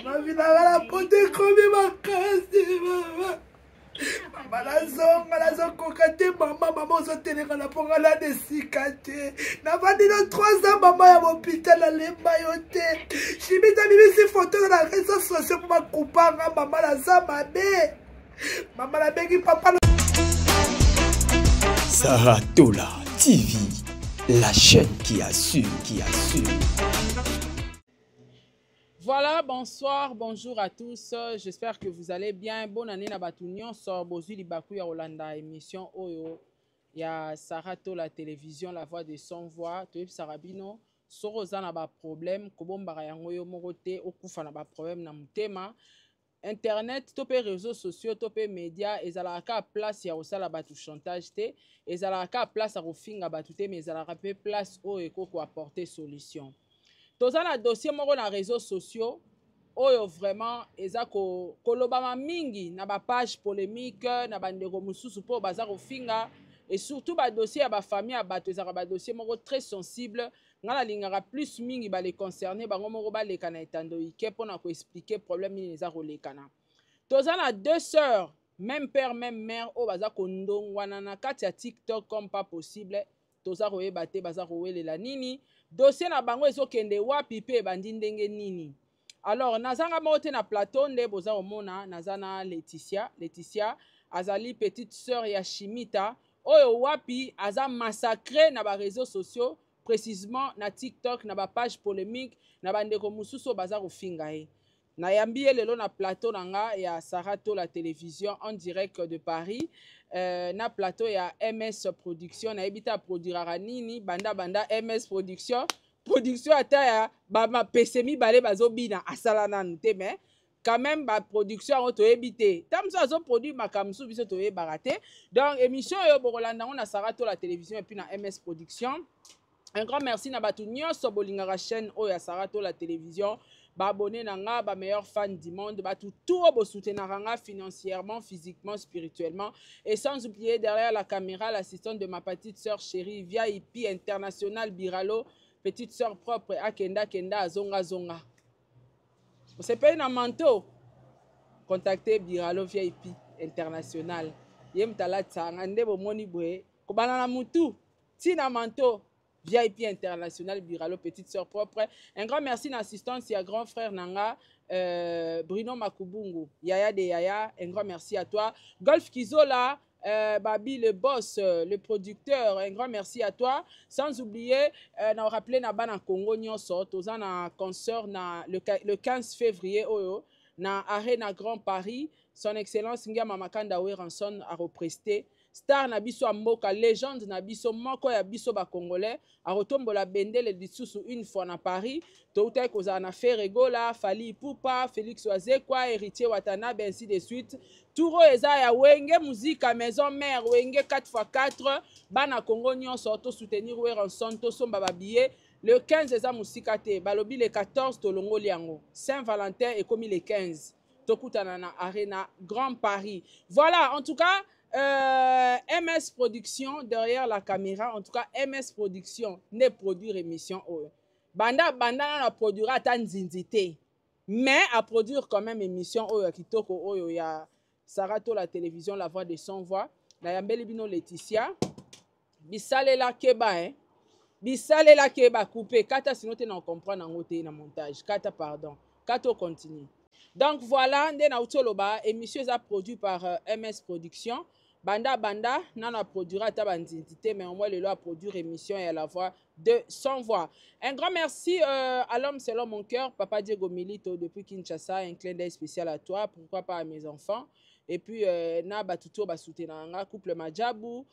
Ma vie n'a pas porté comme ma casse, maman. Maman, kokate, maman, zo teneka na ponga la desikate. Na vandi no 3 ans, maman ya l'hôpital à l'embayote. Chimita bibi si photo dans la réseau social pour ma coupanga, maman la zamane. Maman la bengi papa. Saratola TV, la chaîne qui assure, Voilà, bonsoir, bonjour à tous. J'espère que vous allez bien. Bonne année na Batunion. Sor Bozu Libaku ya Olanda émission Oyo. Il y a Saratola télévision, la voix de son voix. Toyib Sarabino. Soroza na ba problème. Kobombara yango yo morote. Okufa na ba problème na mutema. Internet, topé réseaux sociaux, topé médias, ezalaka place ya osala batu chantage te, ezalaka place a rofinga batu te, mais ezalaka pe place o eko ko apporter solution. Toza na dossier moko na réseaux sociaux, oyo vraiment eza ko kolobama mingi na ba page polémique, na bandeko mususu po baza rofinga, et surtout ba dossier ya ba famille ya bato ezaka ba dossier moko très sensible. Ngala lingara plus mingi ba les concernés bango moko ba leka na etando ike pona ko expliquer problème ni eza ko lekana. Toza na 2 sœurs, même père même mère o baza ko ndongwana na kati ya TikTok comme pas possible. Toza ko yeba te baza ko welela nini. Dossier na bango ezokende wapi pe bandi ndenge nini. Alors nazanga moko te na plateau nde boza omona nazana Laetitia azali petite sœur ya Chimita oyo wapi aza massacré na ba réseaux sociaux. Précisément na TikTok na ba page polémique na bandeko mususu baza kofinga ye. Na yambi lelo na plateau nanga ya Saratola télévision en direct de Paris. Na plateau ya MS Production na ebita produira nini banda MS Production ata ya ba pesemi bale bazobina asala nanu te mais quand même ba production on to ebité tamso azo produit makamsu biso to e baraté. Donc émission yo bokolanda na Saratola télévision et puis na MS Production. Un grand merci na batu nyonso bolingaka chaîne oyo Saratola télévision, ba abonné nanga, ba meilleur fan du monde, batu tout bo soutenanga financièrement, physiquement, spirituellement, et sans oublier derrière la caméra l'assistante de ma petite sœur chérie VIP international Biralo, petite sœur propre Akenda Zonga. Vous savez pas na manteau, contactez Biralo VIP international. Yem tala tsanga nde bo moni boye, ko banana mutu, ti na manteau. VIP international Biralo, petite sœur propre. Un grand merci à l'assistance et à grand frère Nanga, Bruno Makubungu, Yaya de Yaya, un grand merci à toi. Golf Kizola, Babi le boss, le producteur, un grand merci à toi. Sans oublier, on a rappelé na Congo Nyonso, tozan na concert le 15 février, na Arena Grand Paris, son excellence Ngia Mamakanda Weranson a represté. Star na biso mboka, légende na biso moko ya biso ba congolais a retombola bendele lisusu une fois na Paris. Touta kozana na Ferregola, Fali Ipupa, Félix Wazekwa, Héritier Watanabe, ainsi de suite. Touro eza ya Wenge musique à maison mère, Wenge 4x4, bana Congo nyonso to soutenir Weranson to somba ba billet. Le 15 eza musika te, balobi le 14 to longoli yango. Saint-Valentin et comme le 15. Tokutana na Arena Grand Paris. Voilà, en tout cas MS Production derrière la caméra, en tout cas MS Production ne produire émission banda na produira ata nzinzité mais à produire quand même émission oyo kitoko oyo ya Saratola télévision la voix de son voix na yambeli bino Laetitia bisalela keba coupé kata sinon te na comprendre ngo te na montage kata pardon kata continue. Donc voilà nde na utoloba émission est produit par MS Production. Banda nana produira ta bandité mais au moins le loi produire émission et à la voix de son voix. Un grand merci à l'homme selon mon cœur, Papa Diego Milito depuis Kinshasa, un clin d'œil spécial à toi, pourquoi pas à mes enfants. Et puis na batuto basutenanga couple Majabu,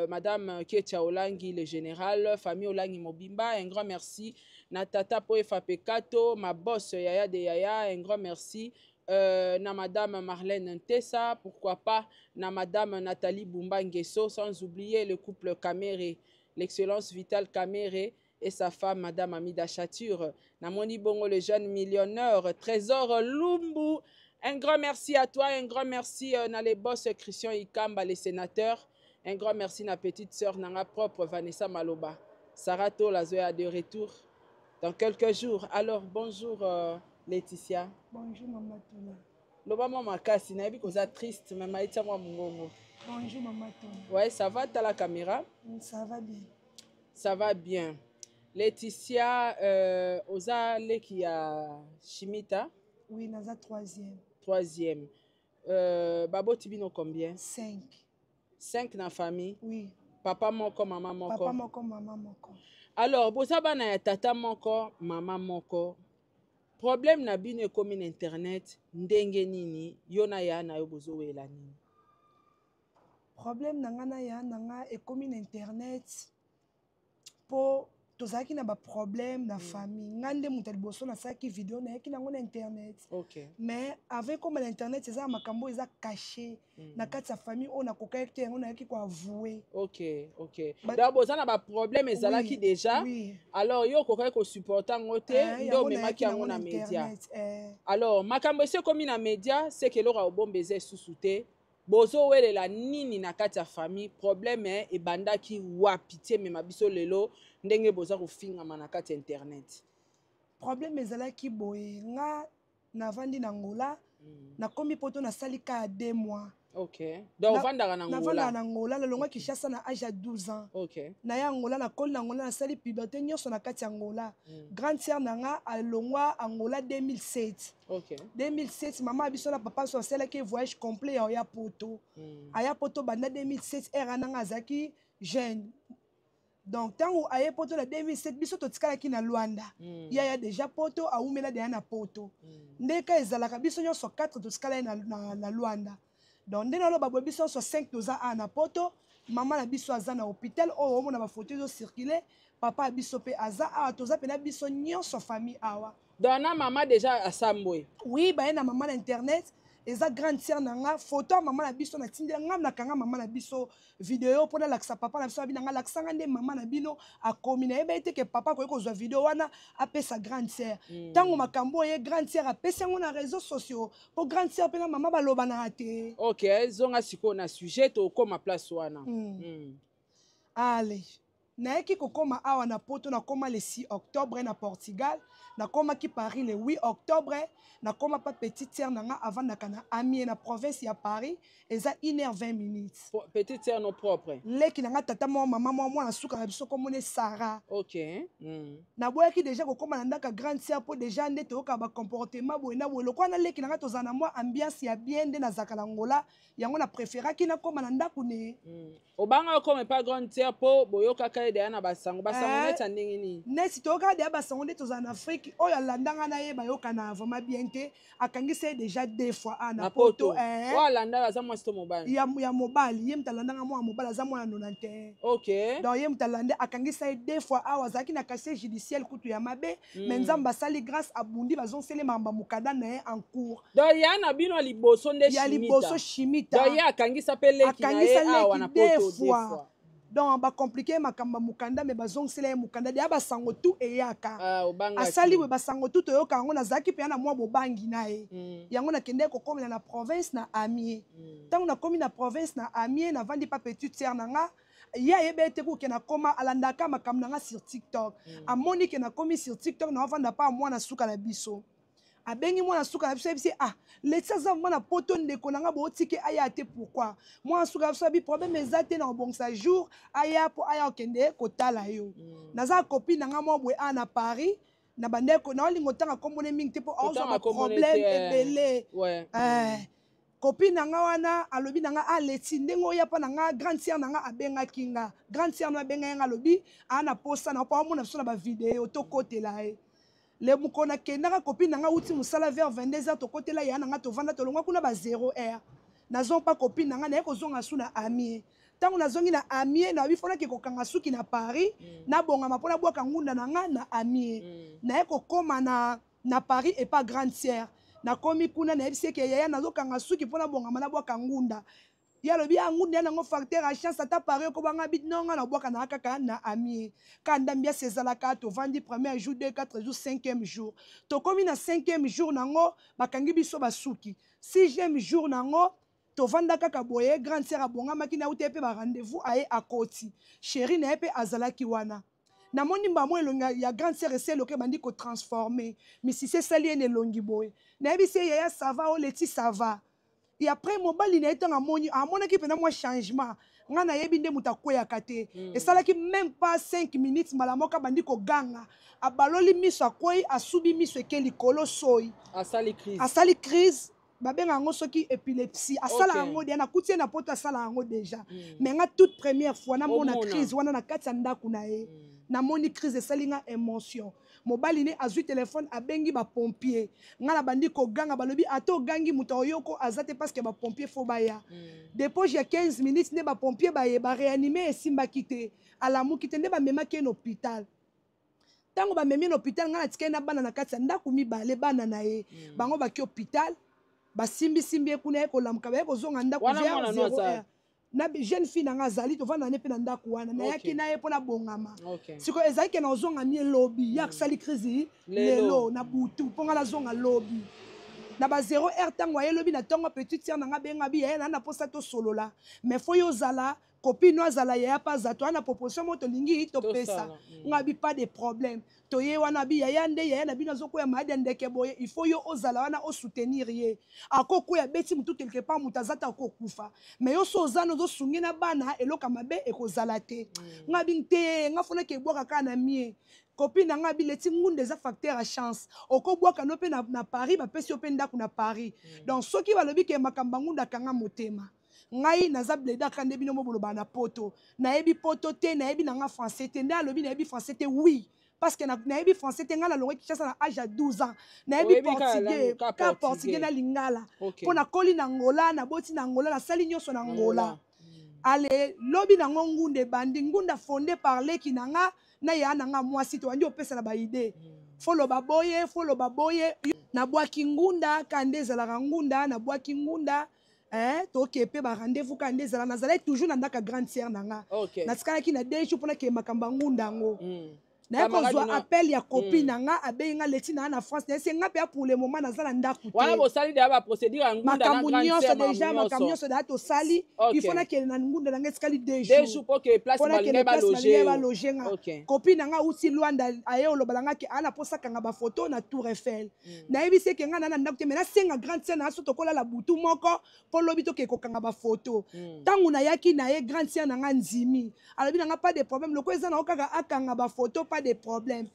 madame Ketia Olangi le général, famille Olangi Mobimba, un grand merci. Na tata Poefa Pekato, ma boss Yaya de Yaya, un grand merci. Na madame Marlène Ntessa, pourquoi pas na madame Nathalie Bumbangeso, sans oublier le couple Kamere, l'excellence Vital Kamere et sa femme madame Amida Chature. Na Moni Bongo le jeune millionnaire, Trésor Lumbu, un grand merci à toi, un grand merci na les boss Christian Ikamba, les sénateurs, un grand merci na petite sœur Nanga propre Vanessa Maloba. Saratola Zoya de retour dans quelques jours. Alors bonjour Laetitia. Bonjour, Maman Tola. Loba mama kasi na yebi koza triste mais maïtia moi mongongo. Bonjour, Maman Tola. Ouais, ça va t'as la caméra? Ça va bien. Ça va bien. Laetitia, oza leki ya Chimita? Oui, naza troisième. Troisième. Babo tibino combien? 5. 5 na famille? Oui. Papa moko, maman moko? Papa moko, maman moko. Alors, boza bana ya tata moko, maman moko. Problème na bino ekomi na internet, ndenge nini, yo na ya na yo bozo wela nini? Problème na nga na ya na nga ekomi na internet po tozalaki na ba problème na famille. Nga nde moto liboso nasalaki video nayaki nango na internet. Okay. Mais avec comme na internet eza makambo eza caché na kati ya famille oyo nakokaki te yango nayaki koavouer. Ok, ok. Donc boza na ba problème ezalaki déjà. Oui. Alors yo okokaki kosupporta yango te nde omemaki yango na média. Alors makambo esi ekomi na média c'est que eloko obomba eza esusu te. Bozo welela nini na kati ya famille problème ebandaki wapi te mema biso lelo ndenge boza kofingama na kati ya internet. Problème ezalaki boye nga navandi na Angola nakomi poto nasali ka 2 mois. Ok. Donc ovandaka na Angola. Navanda na Angola nalongwa Kinshasa na âge ya 12 ans. Ok. Na ya Angola nakoli na Angola nasali puberté nyonso na kati ya Angola. Grande sœur na nga alongwa Angola 2007. Ok. 2007 maman biso na papa so asalaki voyage complet ya poto. Aya poto banda 2007 era nanga azaki jeune. Donc tango aye poto na 2007 biso totikalaki na Luanda. Ya déjà poto aumela deya na poto. Ndeka ezalaka biso nyonso 4 totikala na Luanda. Donc nde naloba boye biso nyonso 5 toza na poto. Maman na biso aza na hôpital oyo omona ba photo ezo circuler. Papa biso pe aza awa toza pe na biso nyonso famille awa. Donc na maman déjà asambwe. Oui, ba na maman na internet. Eza grande sœur na nga photo maman na biso na tindi nga na kanga maman na biso vidéo pour na laksa papa na biso bina nga laksanga nde maman na bino akomi na eba ete ke papa ko kozwa vidéo wana apesa grande sœur. Tango makambo ye grande sœur apesa ngo na réseaux sociaux pour grande sœur pe na maman baloba na te. OK, zonga siko na sujet to koma place wana. Allez. Naeki kokoma awa na poto na koma le 6 octobre na Portugal, na koma ki Paris le 8 octobre, na koma pa petite sœur na nga avant na kana Amiens na province ya Paris, eza 1h20 minutes. Petite sœur no propre. Leki na nga tata mo maman mo na suka na biso komone Sarah. OK. Na boyaki déjà kokoma na ndaka grande sœur po déjà ndete oka ba comportement boye na boye lokwa na leki na nga tozana mo ambiance ya bien nde na zakala Angola, yango na préféraki na koma na ndako ne. Obanga comme pas grande sœur po boyoka ka de na basango neti ndenge ni. Nesi toka de basango nde tozana Afrique oyo landanga na ye bayoka na vraiment bien te akangisa déjà 2 fois na poto wa landa baza moi sto mobile ya mobile ye mtalandanga mo mobile za mo na 91. OK. Donc ye mtalande akangisa 2 fois awa zaki na casier judiciaire kutu ya mabe mais nzamba sali grâce a bundi bazon sele mamba mukada na ye en cours. Donc ya na bino liboso nde Chimita. Ya liboso Chimita. Donc ya akangisa peleki na ye awa na poto 2 fois. Donc ba compliqué makamba mukanda mais bazong sele mukanda de ba sango tu eyaka asali we basango tu toyoka ngo na zaki pe na mwa bobangi na ye yango na kende ko komela na province na Amiens tango na komi na province na Amiens na vandi pa petite sœur na nga ya yebete ko ke na koma alandaka makamba nga sur TikTok amoni ke na komi sur TikTok na vanda pa mwana suka na biso abengi mwana suka na biso bisi Laetitia za mwana poto ndeko nanga bo tike aya te pourquoi mwana suka biso bi problème ezate na obongsa jour aya po aya okende kotala yo naza copine nanga mo boye na Paris na bandeko na olingo tanga kombone mingi te po azo problème ebele copine nanga wana alobi nanga Leti ndengo ya pa nanga grande sœur nanga abenga kinga grande sœur na benga nga alobi ana posta na pa mona biso na ba vidéo to kotela e le mukona kendaka copine nanga uti musala vers 22h to kotela ya nanga to vanda to longwa kuna ba 0h nazon pa copine nanga na ekozonga su na Amiens tango nazongi na Amiens na bifona ke kokanga suki na Paris na bonga mapona bwaka ngunda nanga na Amiens na ekokoma na Paris et pas grande sœur na komi kuna na ebise ke yaya nazokanga suki pona bonga mana bwaka ngunda ya lobi ngunda nango facteur a chance ata Paris ko banga bit nonga na bwaka na kaka na Amiens kanda mbia sezalaka to vandi premier jour 2 4 jours 5e jour to komi na 5e jour nango bakangi biso basuki 6e jour nango to vanda kaka boye grande sœur abonga makina utepe ba rendez-vous aye akoti chérie na epe azalaki wana na moni mbamo elonga ya grande sœur ese loke bandi ko transformer mais si c'est sali ene longi boy na yebi se yaya ça va o leti ça va et après mobali na etanga moni amonaki pena moi changement nga na yebi nde muta koyaka te et ça là qui même pas 5 minutes malamoka bandi ko ganga abaloli miso akoyi asubi miso ekeli kolo soyi asali crise babenga yango soki épilepsie asala yango dia nakuti ye na poto asala yango déjà mais nga toute première fois namona crise wana na kati ya ndako na ye namoni crise esali nga émotion mobali ne azwi téléphone abengi bapompier nga na bandi koganga balobi ata ogangi moto oyoko aza te parce que bapompier fo baya depuis ya 15 minutes nde bapompier baye baréanime esimbaki te alamuki te nde bamemaki ye na hôpital ntango bamemi na hôpital nga na tikali na bana na kati ya ndako mibale bana na ye bango baki hôpital basimbisimbi ye kuna ye kolamuka baye kozonga ndako vers 0 na jeune fille nanga azali tovanda ne mpe na ndako wana nayaki na ye mpo na bongama sikoyo ezali ke nazonga mie lobi ya asali crise lelo na butu mpo nga nazonga lobi na ba 0 heure ntango aye lobi na ntongo petite sere nanga benga bi yaye na na mposa tosolola mais fo yo ozala copine azala yaya mpe aza to wana proposition mo tolingi topesa nga bi pas de problème toye wana bi yaya nde yaya na bino azokoya mayadi ya ndeke boye il faut yo ozala wana osoutenir ye akokoya beti mutu quelque part mutu aza te akokufa mais yo so ozana ozosungi na bana eloka mabe ekozala te nga bi te nga fonaki ebwaka kaka na mie copine na nga bileti ngunda eza facteur ya chance okobwaka no mpe na Paris bapesi yo mpe ndako na Paris donc soki balobi ke makambo ngunda akanga motema ngai naza bledaka nde bino moboloba na poto nayebi poto te nayebi nanga français te nde alobi nayebi français te oui parce que nayebi français te ngai nalongwe Kinshasa na âge ya 12 ans nayebi portugais ka portugais na lingala mpo nakoli na ngola naboti na ngola nasali nyonso na ngola ale lobi nango ngunda ebandi ngunda fondé par leki nanga na ya nanga mwasi to wandi opesa na baide foloba boye nabwaki ngunda kande ezalaka ngunda nabwaki ngunda toke pe ba rendez-vous ka ndezala nazala toujours na ndaka grande sœur nanga natikalaki na 2 jours mpona ke makambo ngunda yango naye kozwa appel ya copine nanga abeyi nga leti na na France nayese nga mpe pour le moment naza na ndako te wana bosali deya baprocédure ya ngunda makambo nyonso deja makambo nyonso deya tosali il faut nakele na ngunda nanga esikali 2 jours mpo ke place balingai baloge nga copine nanga uti lwanda aye olobala nga ke ana posakanga bafoto na Tour Eiffel nayebisi eke nga na na ndako te mais nasenga grande sœur na so tokolala butu moko mpo lobi toke kokanga bafoto ntango nayaki na ye grande sœur nanga ndimi alobi nanga pas de problème loko eza na okaka akanga bafoto pas de problème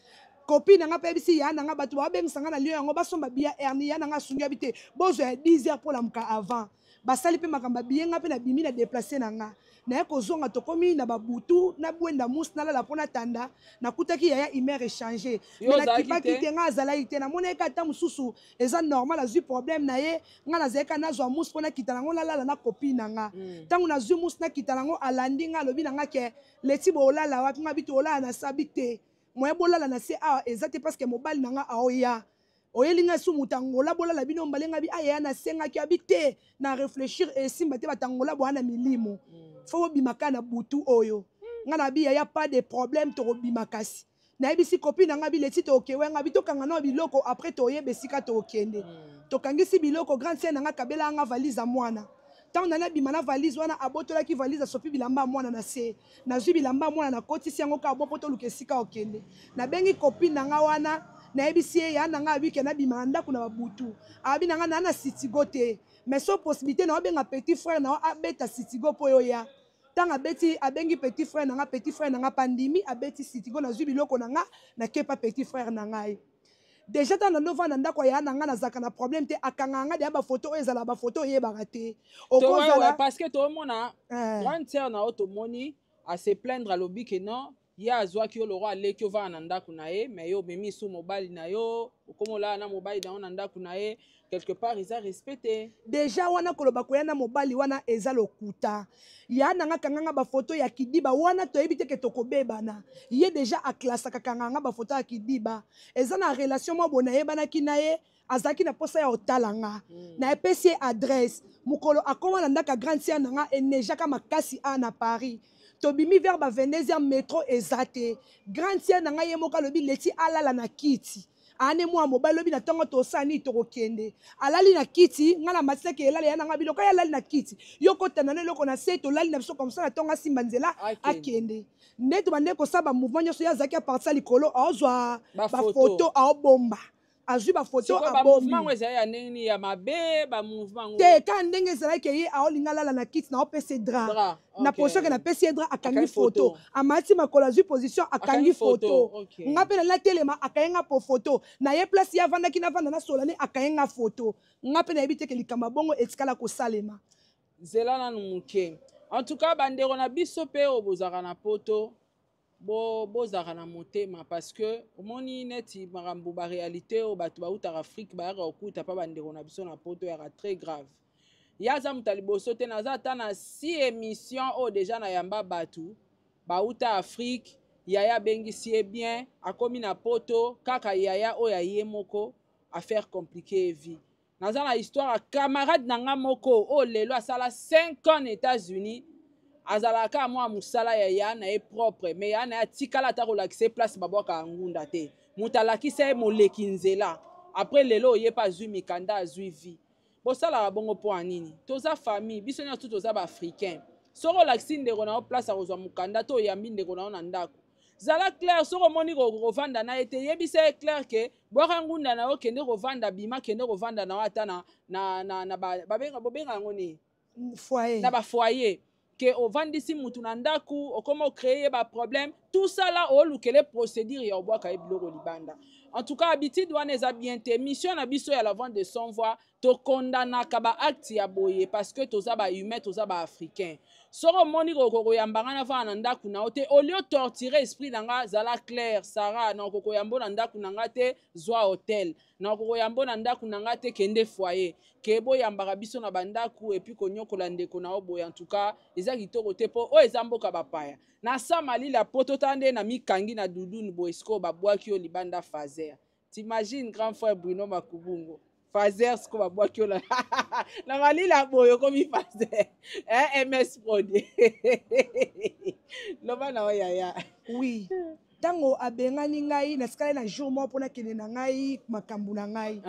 copine nanga pe bisi ya nanga batu ba bengisanga na lieu yango basomba bia erni ya nanga sungi abite bozo ya 10 heures pour la muka avant basali pe makamba bienga pe na bimi na déplacer nanga na ye kozonga tokomi na babutu na bwenda mus na lala pona tanda nakutaki yaya humeur échanger mais na kipaki te nga azalaki te namona ye kata mosusu eza normal azwi problème na ye nga nazalaka nazwa mus mpona kita nango nalala na copine nanga ntango nazwi mus na kita nango alandi nga alobi nanga ke leti boolala wapi nga biti olala na sabi te moye bolala na se awa eza te parce que mobali nanga aoya oyelinga su mutangola bolala bino mbalenga bi aya na sengaki abi te na réfléchir esimba te batangola bwana milimo fo bimaka na butu oyo nga na bi ya pas de problème to bimakasi na ebisi copine nanga bi leti to okewe nga bi to kanga na biloko après to yebesika to okende to kangisi biloko grande sœur nanga kabela nga valise mwana tant nana bima na valise wana abotolaki valise sopi bilamba mwana na se nazwi bilamba mwana na kotisi yango ka bopoto lukesika okende na bengi copine nanga wana na ebisi ye ya nanga abike na bima ndako na babutu abi nanga na sitigo te mais so possibilité na obenga petit frère na abeta sitigo po yo ya tanga beti abengi petit frère nanga pandimi abeti sitigo nazwi biloko nanga na kepa petit frère nanga déjà dans le vent ndako ya nanga nazaka na problème te akanganga de ba photo ezala ba photo yebaka te okozala parce que to mona grande sœur na automoni à se plaindre à lobi que non ya azwaki yo loro aleki ovaa na ndako na ye mais yo omemi su mobali na yo okomolala na mobali na yo na ndako na ye quelque part eza respecté déjà wana koloba koya na mobali wana eza lokuta ya nanga kanganga bafoto ya kidiba wana toyebi te ke tokobebana ye déjà aklasaka kanganga bafoto ya kidiba eza na relation mwa bona yebanaki na ye azalaki na posa ya otalanga na epesi ye adresse mokolo akoma na ndaka grande sœur nanga enejaka makasi a na Paris tobimi vers ba 22h métro eza te grande sœur nanga ye moko alobi leti alala na kiti ane mwa mobali lobi na tongo to sani to kokende alali na kiti ngana matisa ke elali yana ngabilo ka alali na kiti yoko tanane loko na se to lali na biso comme ça na tonga simba nzela akende ndeto bande ko saba mouvement nyoso ya zaki a partir likolo ozwa ba photo a bomba azwi ba photo a bombi mouvement weza ya nini ya mabe ba mouvement te ka ndenge zala ke ye a olinga lala na kiti na opese dra na position ke na pesi dra akangi photo amati makolo azwi position akangi photo ngape na telema akayenga po photo na ye place ya vanda kina vanda na solani akayenga photo ngape na ebite ke likamba bongo etikala ko salema zela na muke en tout cas bandero na biso pe obozaka na poto bozaka na motema parce que omoni neti makambo ba réalité o bato bautaka Afrique bayaka okuta pa bandeko na biso na poto yaka très grave yaza muta liboso te naza ata na 6 émission o déjà na yamba batu bauta Afrique yaya bengisi ye bien akomi na poto kaka yaya oyo aye moko affaire compliquée vie naza na histoire camarade nanga moko o lelo asala 5 ans aux États-Unis azalaka mwa musala ya yana e propre mais yana atikala ata kolakisa place babwaka ngunda te mutu alakisa ye moleki nzela après lelo oyepa azwi mikanda azwi vie bosalaka bongo mpo ya nini toza famille biso nyonso toza baafricain soko olakisi ndeko na yo place akozwa mokanda to oyambi ndeko na yo na ndako zala clair soko omoni kovanda na ye te yebisa ye clair ke bwaka ngunda na yo kende kovanda bima kende kovanda na yo ata bobenga yango nini na bafoyer que ovandisi mutu na ndaku okoma créer ba problème tout ça là olukele procédure ya obwaka ebiloko libanda en tout cas habitude wana eza bien te mission na biso ya la vente de son voix to kondanaka ba acte ya boye parce que toza ba humain toza ba africain soko moni kokoko yambanga na vana ndaku na ote au lieu torturer esprit nanga zala clair Sarah na kokoko yambo na ndaku nanga te zwa hotel na kokoko yambo na ndaku nanga te kende foyer kebo yambaka biso na bandaku et puis konyokola ndeko na oboya en tout cas eza kitoko te po o eza mboka bapaya na samali la poto tande na mikangi na dudunu boesko babwaki yo libanda fazer t'imagine grand frère Bruno Makubungo fazer sko babwaki yo na malila boyo komi fazer MS Prod loba na yaya oui tango abengani ngai na skala na jour mo pona kene na ngai makambu na ngai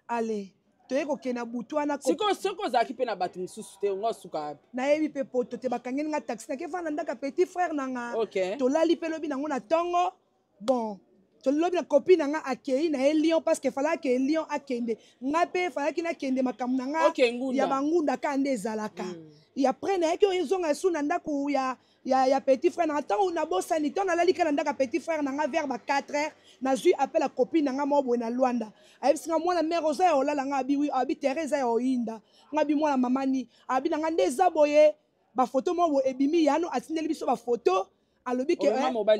allez toye kokena butu wana soko ozalaki mpe na bato mosusu te ongo suka wapi nayebi mpe poto te bakangeli nga taxi nakevanda ndaka petit frère nanga tolali mpe lobi nango na ntongo bon tolobi na copine nanga akei na ye Lyon parce que falaki ke Lyon akende nga mpe falaki nakende makambo na nga ya bangunda ka nde ezalaka ya après nayaki oyo ezonga esu na ndako ya petit frère nanga ntango nabosani ntango nalali ka na ndaka petit frère nanga vers ba 4 heures nazwi appel ya copine nanga moko boye na Luanda ayebisinga mwana mare oza ya olala nga abi tere eza ya oyinda nga bi mwana mamani abi nanga nde eza boye bafoto moko boye ebimi yano atindeli biso bafoto alobi ke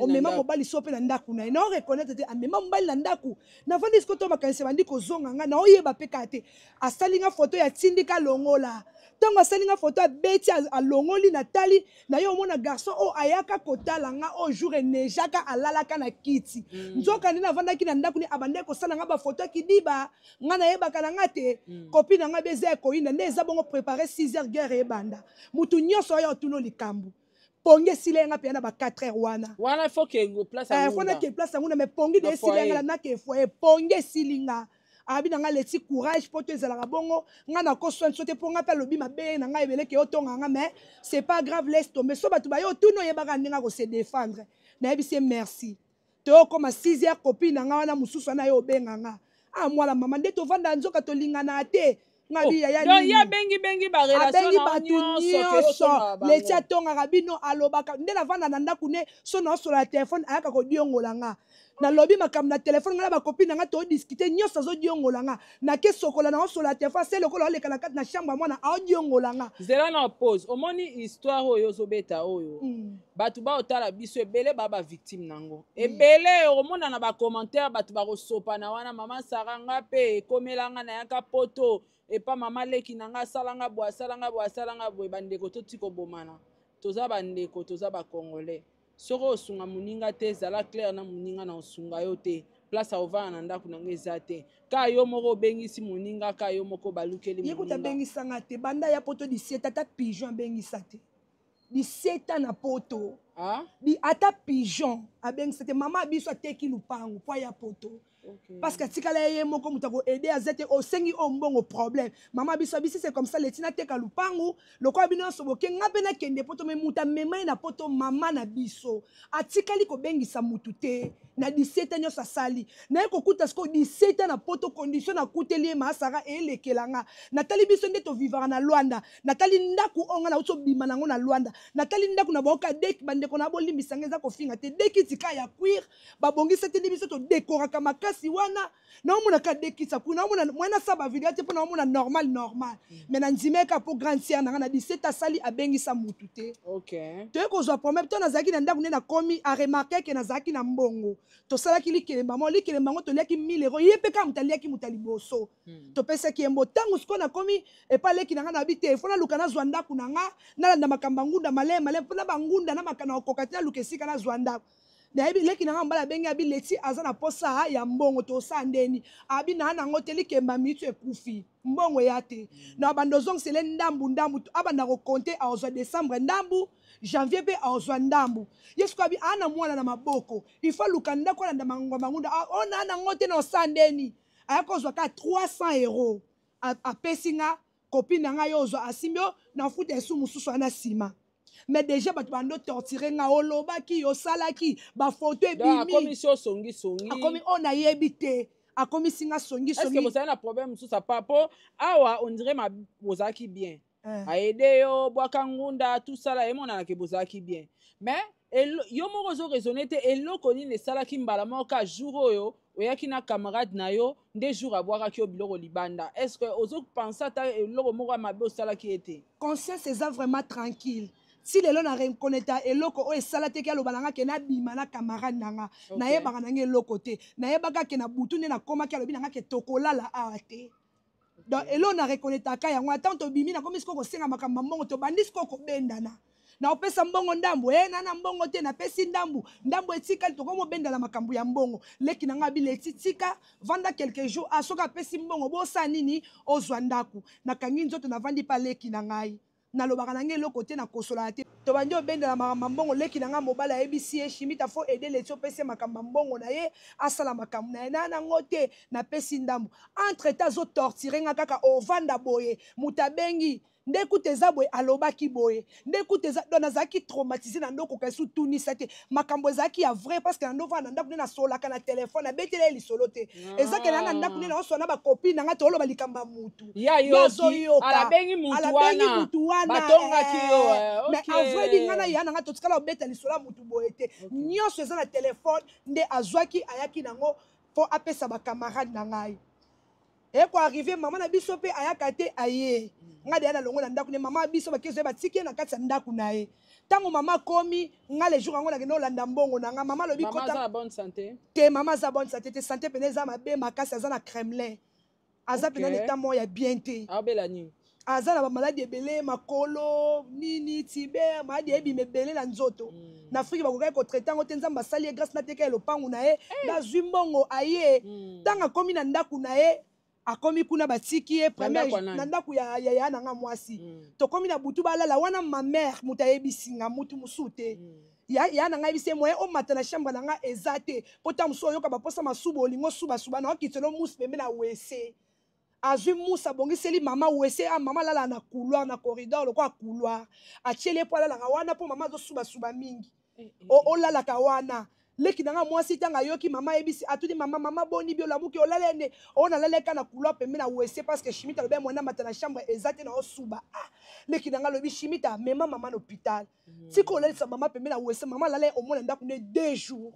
omema mobali so mpe na ndako na ye na oreconnaitre te amema mobali na ndako navandi siko to makanisi bandi kozonga nga na oyeba mpe kaka te asali nga foto ya tindika longola ntango asali nga foto abeti alongoli natali na ye omona garçon oyo ayaka kotala nga oyo jour enejaka alalaka na kiti nzoka nde navandaki na ndako ni abandaki kosala nga bafoto ya kidiba nga nayebaka na nga te kopi na nga be eza ekoyinda nde eza bongo prépare 6 heures guerre ebanda mutu nyonso oyo otuna likambo pongi esila nga mpe na ba 4 heures wana faut que place ngunda faut que place ngunda mais pongi de esila nga na ke foyer pongi esilinga abi na nga leti courage po to ezalaka bongo nga na ko soin sote po nga pe lobi mabe na nga ebeleke otonga nga mais c'est pas grave laisse tomber so batu ba yo tuno yebaka ndinga ko se défendre na yebisi merci to koma 6 heures copine na nga wana mususu na yo benga nga mwana mama nde to vanda nzoka to lingana te ngabi ya bengi ba relation na nyonso leti atongaka bino alobaka nde navanda na ndako ne so na osola telefone ayaka kodiongola nga nalobi makambo na telefone nga na bakopine nanga todiscute nyonso azodiongola nga nake sokola na osola telefone se lokola oleka na kati na chambre ya mwana aodiongola nga zela na pause omoni histoire oyo ozobeta oyo bato baotala biso ebele baa bavictime nango ebele omona na bacommentaire bato bakosopa na wana mama Sara nga mpe ekomelanga na yaka poto epa mama leki nanga asalanga boye bandeko toti kobomana toza bandeko toza bakongolais soko osunga moninga te ezala clair na moninga na osunga yo te place aovana na ndako nango eza te ka yo moko obengisi moninga ka yo moko balukeli moninga yekuta bengisanga te banda ya poto 17 ata pigeon abengisa te 17 na poto ata pigeon abengisa te mama biso ateki lupango po ya poto Parce que si tu moko mutako aider à zete au sengi au mbongo problème. Maman biso bisi c'est comme ça les tina teka lupangu, le kwa bino so boke ngape na kende poto me muta mema na poto mama na biso. Atikali ko bengi sa mutute na 17 ans sa sali. Na ko kuta sko 17 ans na poto condition na kuteli ma sara elekelanga. Natali biso ndeto vivara na Luanda. Natali ndaku onga na uto bima nango na Luanda. Natali ndaku na boka dek bande ko na bolimi sangeza ko finga te deki tika ya cuir ba bongi sete biso to décora kama kasi na omona ka dekisa kuna omona mwana saba video te pona omona normal mais na nzimeka po grand sœur na 17 asali abengisa mutu te OK to ko zo problème to na zaki na ndaku na komi a remarquer que na zaki na mbongo to sala ki likele maman to liaki 1000 euros yepe ka mutaliaki mutaliboso to pesa ki embo tangu siko na komi e pa leki na nga na bite fona lukana zwanda kuna nga na landa makamba ngunda male pona bangunda na makana okokatina lukesika na zwanda na ebi leki na mbala bengi abi leti azana posa ya mbongo to sandeni abi na nango telikemba mitu ekufi mbongo yate na bandozong sele ndambu abanda ko compter a ozo décembre ndambu janvier pe a ozo ndambu yesu ko abi ana mwana na maboko il faut lukanda ko landa mangunda ona nango te no sandeni ayakozwa ka 300 euros a pesinga copine nga yo ozo asimio na futa esu mususu ana sima. Mais déjà tu vas nous torturer nga olobaki yo salaki ba photo e bimi. Comme si songi. Comme on a yebité. A comme si nga songi. Est-ce que vous avez un problème sur sa papo? Awa on dirait ma bozaki bien. A aider yo boakangunda tout ça là et mon na ke bozaki bien. Mais yo mo rezo raisonner te elo koni ne salaki mbala moka jour yo oyaki na camarade na yo des jours à boire ki obiloko libanda. Est-ce que ozo penser ta elo mo mabe o salaki été? Conscience est vraiment tranquille. Si les gens ne reconnaissent pas eloko o esalate ke alobalanga ke na bima na camarade nanga na yebaka nange eloko te na yebaka ke na butu ne na koma ke alobi nanga ke tokolala ate donc elo na reconnaître ka yango attend to bimi na komi siko senga makamba mbongo to bandis ko bendana na opesa mbongo ndambu nana mbongo te na pesi ndambu etika to komo bendala makambu ya mbongo leki nanga bileti tika vanda quelques jours asoka pesi mbongo bo sa nini ozwa ndaku na kangi nzoto na vandi pa leki na ngai na lobaka nange eloko te na kosola te to bandi obendela makambo mbongo leki nanga mobala yebisi ye chimita fo aider leti opesi makambo mbongo na ye asala makambo na ye nanango te na pesi ndambu entre temps zo torturer nga kaka ovanda boye mutabengi ndekute za boye alobaki boye ndekute za dona zaki traumatisé na ndoko kasu tunisa te makambo zaki ya vrai parce que na ndova na ndaku na solaka na téléphone na betele lisolo te ezake na ndaku na osona ba copine nga to oloba likamba mutu ya yo ala bengi mutu wana batonga ki yo mais en vrai di ngana ya nga to tikala obeta lisolo mutu boye te nyonso eza na téléphone nde azwaki ayaki nango fo apesa ba camarade na ngai et quoi arriver maman na biso pe ayaka te aye nga de na longo na ndaku ne maman biso ba kezo ba tiki na kati ndaku na ye tango maman komi nga les jours ngo na keno landa mbongo na nga maman lobi kota maman za bonne santé te maman za bonne santé te santé peneza mabe makasi aza na Kremlin aza pena l'état mo ya bien te abelani aza na ba maladie ebele makolo nini tiber maladie ebi mebele na nzoto na Afrique ba kokai ko traiter ngo te nzamba sali grâce na teka lopangu na ye da zwimbongo aye tanga komi na ndaku na ye akomi kuna batiki ye premier na ndaku ya nanga mwasi to komi na butu balala wana ma mère mutayebisinga mutu musute ya nanga bise moye o matana chambre nanga ezate pota muso yoka baposa masubo olingo suba na okitelo musu pembe na wese azui musa bongiseli mama wese a mama lala na couloir na corridor lo kwa couloir achele po lala wana po mama zo suba mingi o lala ka wana leki nanga mwasi tanga yoki mama ebisi atudi mama boni bio lamuki olalene ona laleka na couloir pembe na wese parce que chimita lobe mwana matana chambre ezate na osuba leki nanga lobi chimita mema mama na hôpital tiko olalisa mama pembe na wese mama lale au moins ndaku ne 2 jours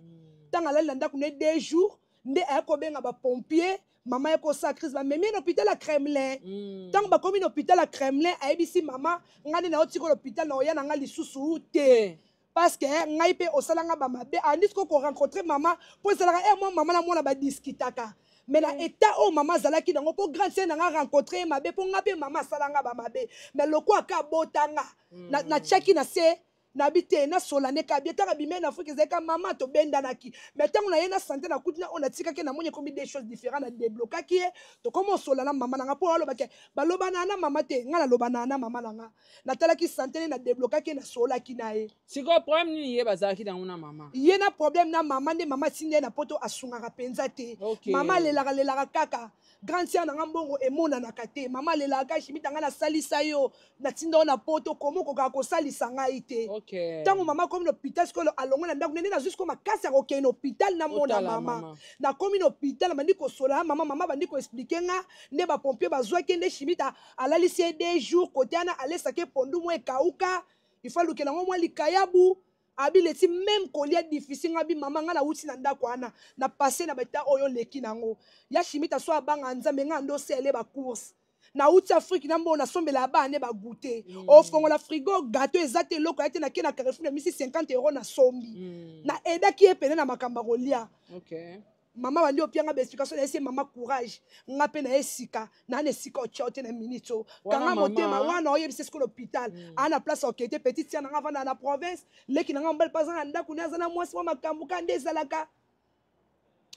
tanga lale ndaku ne 2 jours nde akobenga ba pompier mama yako sa crise ba memi na hôpital à Kremlin tant ba komi na hôpital à Kremlin ayebisi mama ngani na otiko l'hôpital na oya na nga lisusu te parce que ngai pe osalanga ba mabe andis ko rencontrer mama pour ça moi mama na mona ba discutaka mais na état o mama zalaki nango po grand sœur nga rencontrer mabe po ngape mama salanga ba mabe mais loko aka botanga na chaki na se nabite na solane ka bien taka bimé na Afrique zeka mama to benda naki mais tant on a na santé na kutina on a tika ke na monye comme des choses différentes na débloquer qui to comment solana mama na po alo bake baloba na mama te ngala loba na mama na natala ki santé na débloquer ke na sola ki na e siko problème ni ye bazaki dans na mama ye na problème na mama nde mama sinde na poto asungaka penza te mama lelaka kaka grand sœur na ngambongo emona na kate mama lelaka chimita ngana salisa yo na tindo na poto komo ko ka salisa ngai te tango mama comme l'hôpital skolo alongo na ndako nene na jusqu'au makasi ko ke l'hôpital na mona mama na komi l'hôpital bandi ko sola mama bandi ko expliquer nga ne ba pompier bazwa ke nde chimita alalisi des jours côté ana alesa ke pondu mo ekauka il faut lukela ngo mo likayabu abi leti même kolia difficile ngabi mama nga na uti na ndako ana na passer na beta oyo leki nango ya chimita so abanga nzambe nga ndo sele ba course na uti Afrique na mbona sombela ba ne ba goûter au fond la frigo gâteau ezate loko ete na ke na Carrefour na misi 50 € na sombi na eda ki epene na makamba kolia mama bandi opianga explication na ese mama courage nga pe na esika na nesika o chote na minito kanga motema wana oye bise sko l'hôpital ana place o kete petite tia nga vanda na province leki nga mbal pas na ndaku na zana mwasi wa makambu ka ndezalaka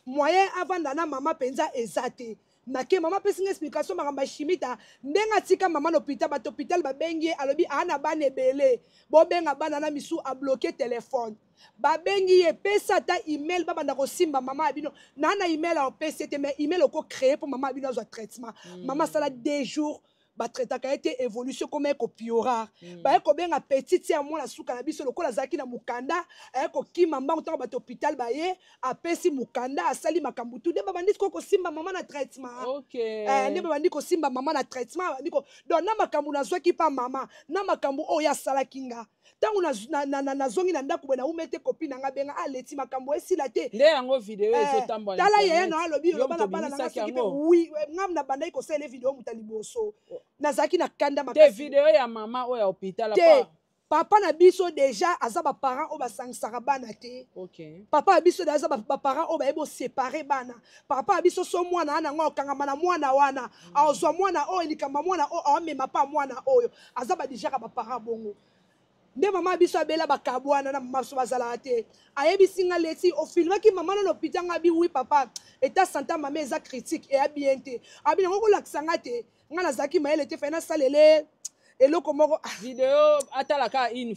moyen avanda na mama penza ezate nake mama pesi nga explication makamba chimita ndenga tika mama l'hôpital ba hôpital ba bengi alobi ana bana ebele bo benga bana na misu a bloquer téléphone babengi ye pesa ta email babanda ko simba mama abino na email a pesa mais email ko créer pour mama abino zo traitement mama sala 2 jours ba traita ka été évolution comme ko piora ba ko benga petite ya mwana suka na biso lokola zaki na mukanda ko kima mbango tango ba hôpital ba ye a pesi mukanda asali makambutu de babandi ko simba mama na traitement ne babandi ko simba mama na traitement ndiko donc na makambu na zwaki pa mama na makambu o ya sala kinga tango na zongi na ndako bena umete copine nga benga aleti makambo esila te nde yango video ezotambwa tala yeye na alobi bana bana na saki pe oui ngam na bandai ko sele video mutali boso nazaki na kanda makasi te video ya mama o ya hôpital te papa na biso déjà azaba parents o basangisaka bana te papa na biso déjà ba parents o ba ebo séparer bana papa na biso so mwana ana ngo kangama na mwana wana azwa mwana o elikamba mwana o amema pa mwana oyo azaba déjà ka ba parents bongo nde mama biso abela bakabwana na mama so bazala te ayebisi nga leti o filmaki mama na l'hôpital nga bi oui papa état santé mama eza critique et bien te abi ngo ko lakisa nga te nga nazaki mayele te fa na salele eloko moko video atalaka une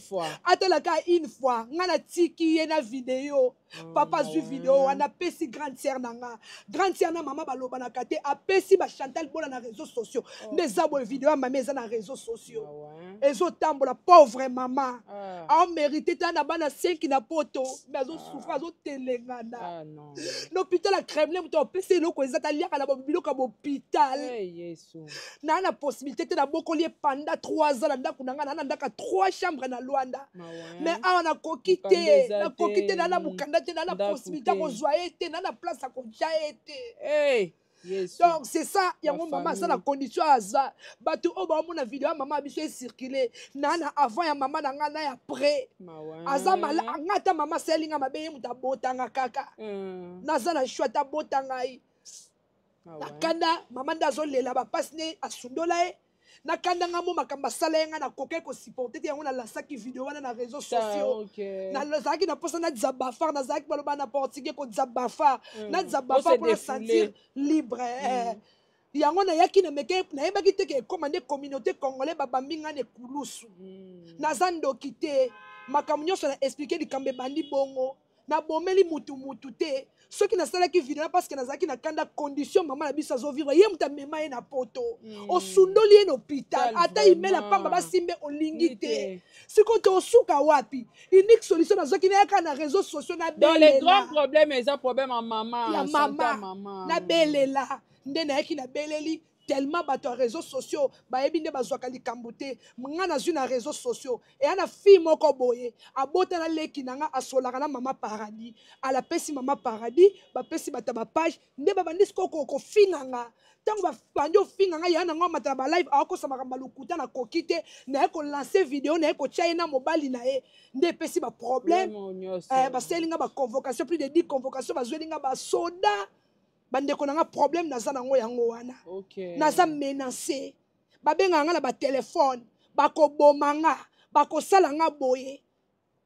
fois nga na tiki ye na video papa zwi video wana pesi grande sœur na mama baloba na kate apesi ba Chantal bona na réseaux sociaux ndeza bo video mama eza na réseaux sociaux ezo tambola pauvre mama a mérité ta na bana 5 na poto mais azo souffrir azo telengana l'hôpital a Kremlin muto pesi eloko ezata liaka na biloko hôpital na possibilité te na bokoli pendant 3 ans na ndako na ndaka 3 chambres na Luanda mais a na kokite na mukanda te na possibilité ko joyer te na place ko jaete donc c'est ça yango mama ça la condition aza batu o ba mona video mama biso circuler na avant ya mama na ngana ya après aza mala ngata mama selinga mabe muta botanga kaka naza na shwata botanga yi nakanda mama ndazo lela ba pasne asundola e nakanda ngamo makamba salenga na koke ko supporter yango na lasaki video wana na réseaux sociaux na lazaki na posa na zabafar na zaki baloba na portugais ko zabafar na zabafar pour sentir libre yango na yaki na meke na yebaki te ke commander communauté congolais babambinga ne kulusu na zando kité makambo nyonso na expliquer likambe bandi bongo na bomeli mutu te soki na salaki video parce que nazaki na kanda condition mama na biso azo vivre ye muta mema ye na poto o sundoli ye na hôpital ata imela pamba basimbe olingi te siko to suka wapi unique solution nazaki na yaka na réseaux sociaux na belela dans les grands problèmes eza problème en mama ya mama na belela nde na yaki na beleli tellement bato réseaux sociaux bayebi nde bazwaka likambo te nga nazwi na réseaux sociaux e ana fille moko boye abotana leki nanga asolaka na mama paradis ala pesi mama paradis bapesi bata ba page nde babandi siko kofinga nga tango bandi ofinga nga ya nango matala ba live akosama kamba lukuta na koki te na ko lancer vidéo na ko tchaye na mobali na ye nde pesi ba problème baselinga ba convocation plus de 10 convocations bazwelinga ba soda bandeko nanga problème naza nango yango wana naza menacé babenga nga na ba téléphone bakoboma nga bakosala nga boye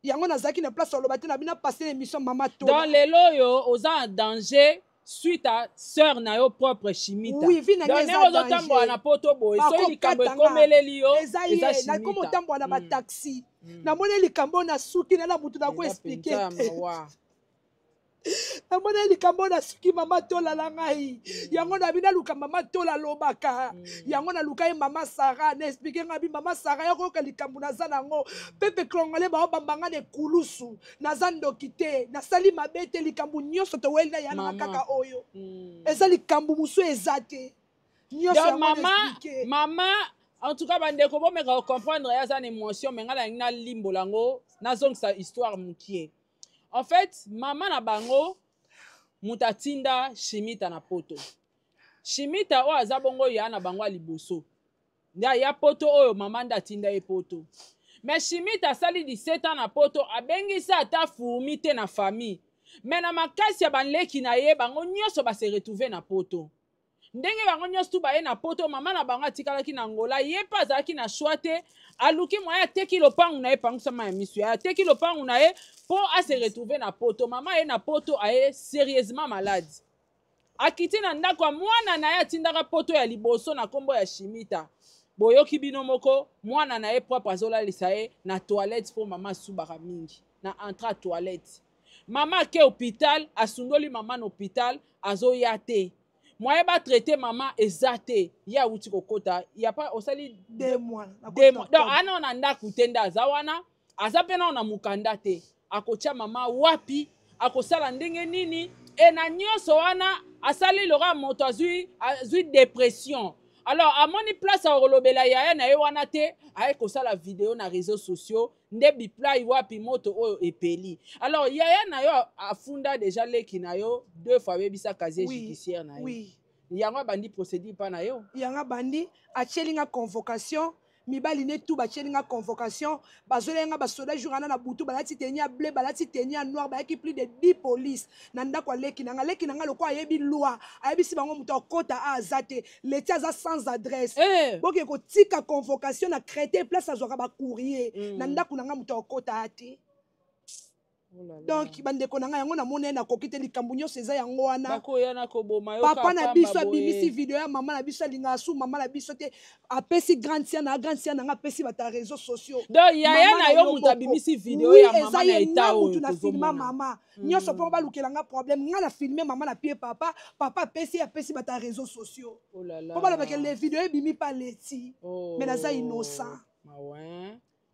yango nazalaki na place oloba te na bina passer l'émission Mama Tola. Dans les loyo aux en danger suite à sœur na yo propre Chimita. Oui, vi na ngeza danger. Dans na poto boy so likambo komeleli yo eza na komo tambo na ba taxi. Na mona likambo na suki na mutu na ko expliquer. Na mona likambo na suki Mama Tola la ngai. Yango na bina luka Mama Tola lobaka. Yango na luka e Mama Sarah na expliquer ngabi Mama Sarah yako ka likambo na za nango. Pepe klongole ba bambanga ne kulusu. Na za ndokite na sali mabete likambo nyoso to welna yana kaka oyo. Eza likambo musu ezate. Nyoso mama en tout cas bandeko bo me comprendre ya za émotion mais ngala ngina limbo lango na zong sa histoire mukie. En fait, maman na bango mutatinda Chimita na poto. Chimita o azabongo ya na bango liboso. Nda ya poto oyo maman nda tinda e poto. Mais Chimita sali 17 ans na poto abengisa ata fumite na famille. Mais na makasi ya banleki na ye bango nyoso ba se retrouver na poto. Ndenge bango nyoso tu ba ye na poto maman na bango atikalaki na ngola ye pa azalaki na choite aluki moya teki lopangu na ye pangusama ya misu ya teki lopangu na ye po a se retrouver na poto mama ye na poto aye sérieusement malade akiti na ndako mwana na ye atindaka poto ya liboso na kombo ya Chimita boyoki bino moko mwana na ye propre azolalisa ye na toilette po mama asubaka mingi na entra toilette mama ke hôpital asundoli mama na hôpital azoya te moi ba traiter maman ezate ya uti kokota ya pa osali 2 mois donc ana na ndaku tenda azawana azapena na mukanda te akotia mama wapi akosala ndenge nini e na nyoso wana asali lora moto azui dépression alors amoni place a rolobela ya na ye wana te aye kosala vidéo na réseaux sociaux nde biplai wapi moto oyo epeli alors yaya na yo afunda déjà leki na yo 2 fois bebisa casier judiciaire na yo yanga bandi procédure pa na yo yanga bandi achelinga convocation mibali ne tout bachelinga convocation bazolenga basoda jourana na butu balati tenia bleu balati tenia noir bayaki plus de 10 police na ndako leki nanga lokwa ayebi loi ayebi si bango muto kota azate leti aza sans adresse boke ko tika convocation na créer place azwaka ba courrier na ndako nanga muto kota ate. Donc bandeko nanga yango na mona na kokite likambo nyonso eza yango wana papa na biso abimisi video ya mama na biso linga su mama na biso te apesi grande sœur na apesi bata réseaux sociaux donc yaya na yo mutu abimisi video ya mama na eta oyo na filma mama nyonso po balukela nga problème nga na filmer mama na pied papa apesi bata réseaux sociaux po balobeke les vidéos ebimi pa leti mais naza innocent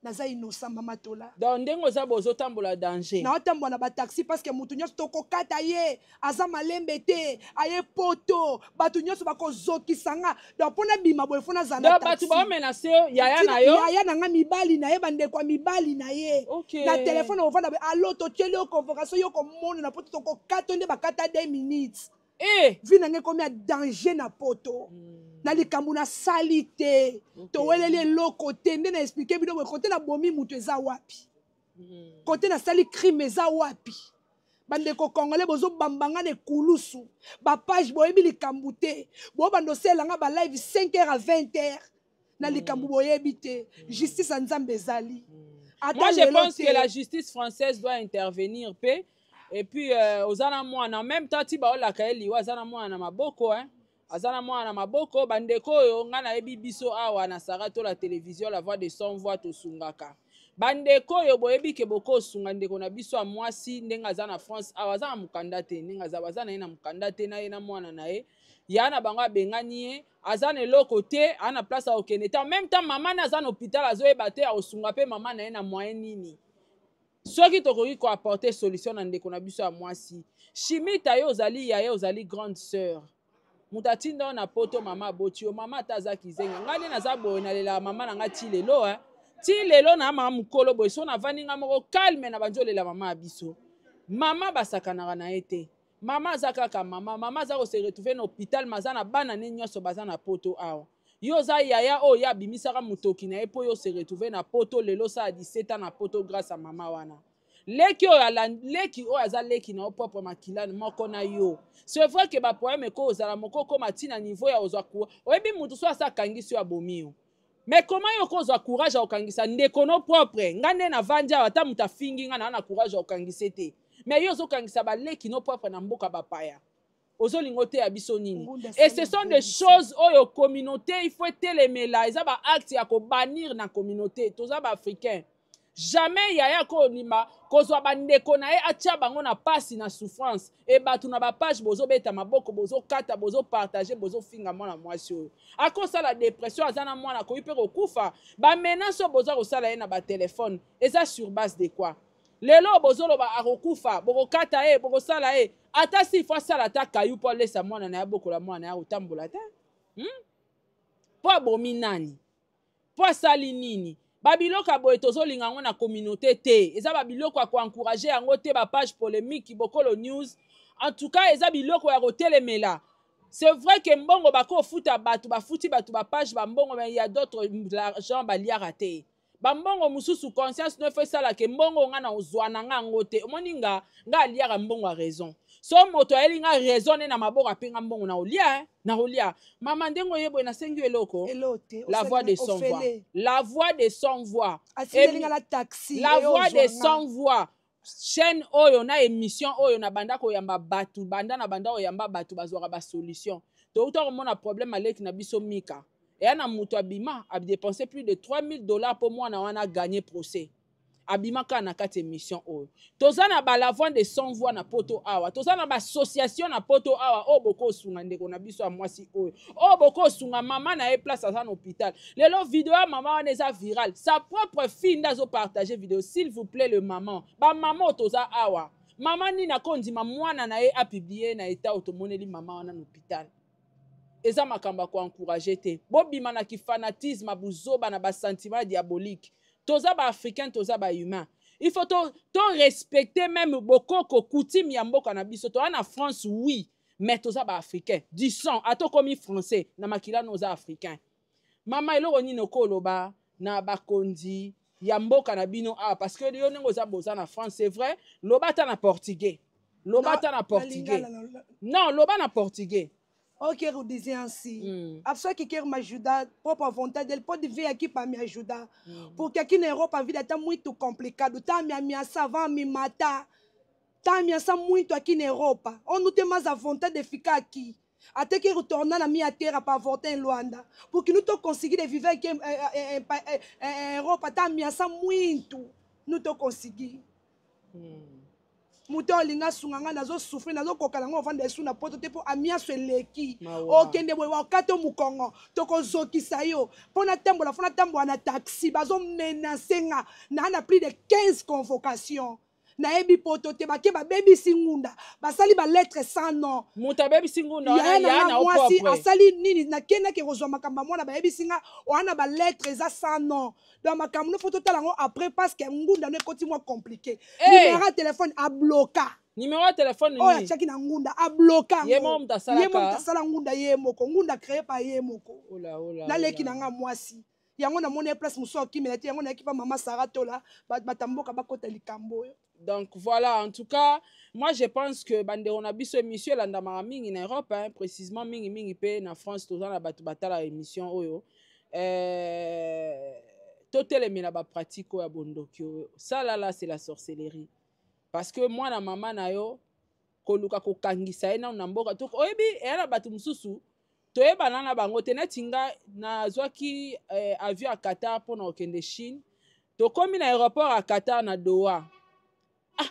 naza innocent Mama Tola. Donc ndengo za bozo tambola danger. Na otambola ba taxi parce que mutu nyonso toko kata ye, aza malembe te, aye poto, batu nyonso bako zokisanga. Donc pona bima boy fona zana taxi. Donc batu ba menacé yaya na yo. Yaya na nga mibali na ye bande kwa mibali na ye. Okay. Na téléphone on va allo to tele o convocation yo ko monde na poto toko kata nde bakata 2 minutes. Vi na nge komi a danger na poto. Na likambo na salite to welele loko te nde na expliquer bino kote na bomi mutu eza wapi kote na sali crime eza wapi bandeko congolais bozo bambanga ne kulusu ba page boyebi likambo te bo bando selanga ba live 5h à 20h na likambo boyebi te justice nzambe ezali. Moi je pense que la justice française doit intervenir pe et puis ozana mwana en même temps ti ba ola kaeli wazana mwana maboko azana mwana maboko bandeko oyo nga na yebi biso awa na Sarato la télévision la voix de son voix to sungaka bandeko oyo boyebi ke boko sunga ndeko na biso a mwasi ndenga za na France awa za mukanda te ndenga za bazana na mukanda te na ye na mwana na ye ya na bango bengani ye azana eloko te ana place a okene en même temps maman na za na hôpital azoyeba te osunga pe maman na ye na moyen nini soki tokoki ko apporter solution na ndeko na biso a mwasi Chimita yo ozali ya ye ozali grande sœur mutatinda na poto mama botio mama taza kizenga ngani naza boye na lela mama na nga ti lelo na mama mukolo boye so na vaninga moko calme na banjo lela mama abiso mama basakanaka na ete mama zakaka mama za ko se retrouver na hôpital maza na bana ne nyonso baza na poto awa yo za yaya o ya bimisaka mutoki na epo yo se retrouver na poto lelo sa 17 ans na poto grâce à mama wana leki oyo aza leki na propre makilani moko na yo c'est vrai que ba problème ko ozala moko ko matina niveau ya ozwa kuwa oyebi mutu so asa kangisi ya bomi yo mais comment yo kozwa courage ya kokangisa ndeko no propre nga nde na vandi awa ata moto afingi nga na courage ya kokangisa te mais yo ozokangisa baleki no propre na mboka bapaya ozolingo te ya biso nini et ce sont des choses oyo communauté il faut telemela eza ba acte ya kobanir na communauté toza ba africain jamais yaya konima kozwa bandeko na ye atia bango na pasi na souffrance e bato na bapage bozobeta maboko bozokata bozopartage bozofinga mwana mwasi oyo akosala dépression aza na mwana akoki mpe kokufa bamenace oyo bozwa kosala ye na batelefone eza sur base de quoi lelo bozoloba akokufa bokokata ye bokosala ye ata si fo asala ata kayu mpo alesa mwana na ye abokola mwana na ye akotambola te mpo abomi nani mpo asali nini babiloko ya boye tozolinga yango na communauté te eza babiloko ya koencourage yango te bapage polémique bokolo news en tout cas eza biloko ya kotelemela c'est vrai que mbongo bakofuta bato bafuti bato bapage bambongo mais il y a d'autres gens baliaka te bambongo mususu conscience no fe sala ke mbongo nga na ozwana nga ngo te omoni nga aliaka mbongo a raison so moto ayeli nga raison na maboko apenga mbongo na olia na olia mama ndengo yebo na sengi eloko la voix de son voix la voix de son voix la voix de son voix chaîne oyo na émission oyo na banda ko yamba batu banda na banda o yamba batu bazwaka ba solution to uto mona problème aleki na biso mika et un amuto abima a dépensé plus de $3000 pour moi na wana gagner procès abima ka na kati émission oyo tozana ba la voix de son voix na poto awa tozana ba association na poto awa o boko sunga ndeko na biso a mwasi oyo o boko sunga mama na e place à hôpital lelo vidéo ya mama wana eza viral sa propre fille ndazo partager vidéo s'il vous plaît le maman ba maman toza awa mama ni na kondima mwana na e a publier na état otomoneli mama wana na hôpital eza makamba ko encourager te bobima na ki fanatisme buzoba na ba sentiment diabolique toza ba africain toza ba humain il faut to respecter même bokoko coutume ya mboka na biso to na France oui mais toza ba africain du sang ato komi français na makila noza africain mama eloko nini okoloba na bakondi ya mboka na bino parce que yo nengo za boza na France c'est vrai loba ta na portugais loba ta na portugais non loba na portugais. Ok, vous disiez ainsi. Après que quer m'ajuda, propre vontade, elle peut vivre qui pas m'ajuda. Pour que en Europe a vida tá muito complicado, tá minha savant mi mata. Tá minha sa muito aqui na Europa. On não tem mais a vontade de ficar aqui. Até que retornar na minha terra para voltar em Luanda. Porque não tô conseguindo viver aqui em Europa, tá minha sa muito. Não tô conseguindo. Muto olinga sunganga nazo souffrir nazo kokala ngo vanda esu na poto te po amia so eleki okende boye wakati mukongo tokozokisa yo pona tambola fona tambola na taxi bazo menacer nga na plus de 15 convocations na ebi poto te bake ba baby singunda basali ba lettre sans nom muta baby singunda ya na mwasi asali nini na kena ke rozwa makamba mona ba baby singa wana ba lettre za sans nom dans ma caméra photo talango après parce que ngunda ne continue compliqué numéro de téléphone a bloqué numéro de téléphone oh ya chaki na ngunda a bloqué yemo mtasala ngunda yemoko ngunda créé par yemoko ola na leki na nga mwasi yango na mona place muso kimela te yango na ekipa mama Saratola batamboka bakota likambo. Donc voilà, en tout cas, moi je pense que bande on a biso émission la ndamara mingi na Europe, hein, précisément mingi pe na France toza na batu batala émission oyo. Totelemela ba pratique ya bondoki oyo. Ça là c'est la sorcellerie. Parce que moi na mama na yo koluka kokangisa ena na mboka to oyebi era batu mususu toyeba na bango te netinga na zwaki avion à Qatar pour na okende Chine. To komi na aéroport à Qatar na Doha.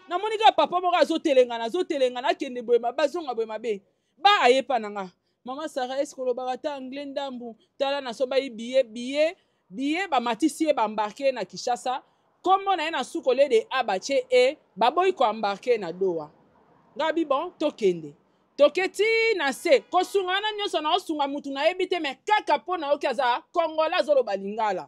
Na monika papa moko azotelengana kende boye mabazonga boye mabe ba ayepa nanga mama Sarah est-ce que lo barata anglais ndambu tala na soba billet ba matisi ba embarquer na Kinshasa comme na na sukole de abache baboy ko embarquer na Doha ngabi bon tokende toketi na se kosungana nyoso na osunga mutu na ebite me kaka pona okaza kongola zolo balingala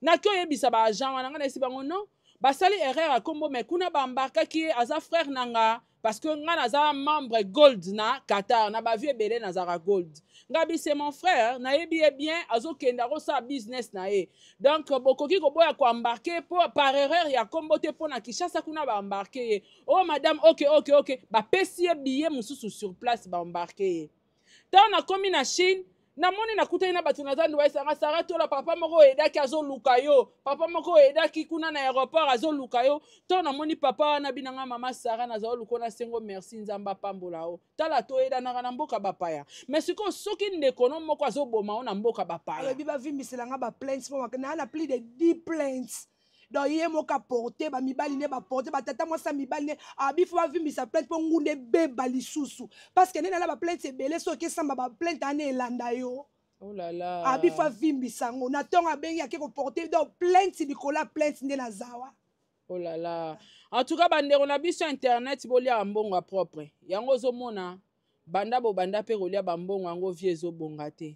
na kyo yebisa ba agent wana ngana esi bango non basali erreur a kombo me kuna ba embarka ki aza frère nanga parce que nga naza membre gold na Qatar na ba vie belé na zara gold ngabi c'est mon frère na yebi bien azokenda ko sa business na ye donc bokoki ko boya ko embarquer pour par erreur ya kombo te pona Kinshasa kuna ba embarquer oh madame OK ba pesi billet mususu sur place ba embarquer tant na komi na Chine namoni nakutani na bato naza nduwa esanga Sarah tola papa moko edaki azoluka yo papa moko edaki kuna na aéroport azoluka yo to namoni papa wana binanga mama Sarah naza luko na sengo merci nzamba pambola o tala to edanaka na mboka bapaya mais siko soki ndeko no moko azoboma o na mboka bapaya biba vimbiselanga ba plaintes mo na plus de 10 plaintes donc ye moka porter ba mibali ne ba porter ba tata moi sa mibali ne abifo ba vimbisa plainte po ngunde beba lisusu parce que nena la ba plainte ebele soki samba ba plainte ane elanda yo. Oh là là. Abifo vimbisa ngo na tonga bengi yake ko porter donc plainte bikola plainte nde na zawa. Oh là là. En tout cas bandeko na biso internet bolia mbongo propre. Yango zomona banda bo banda pe rolia ba mbongo yango vie zo bonga te.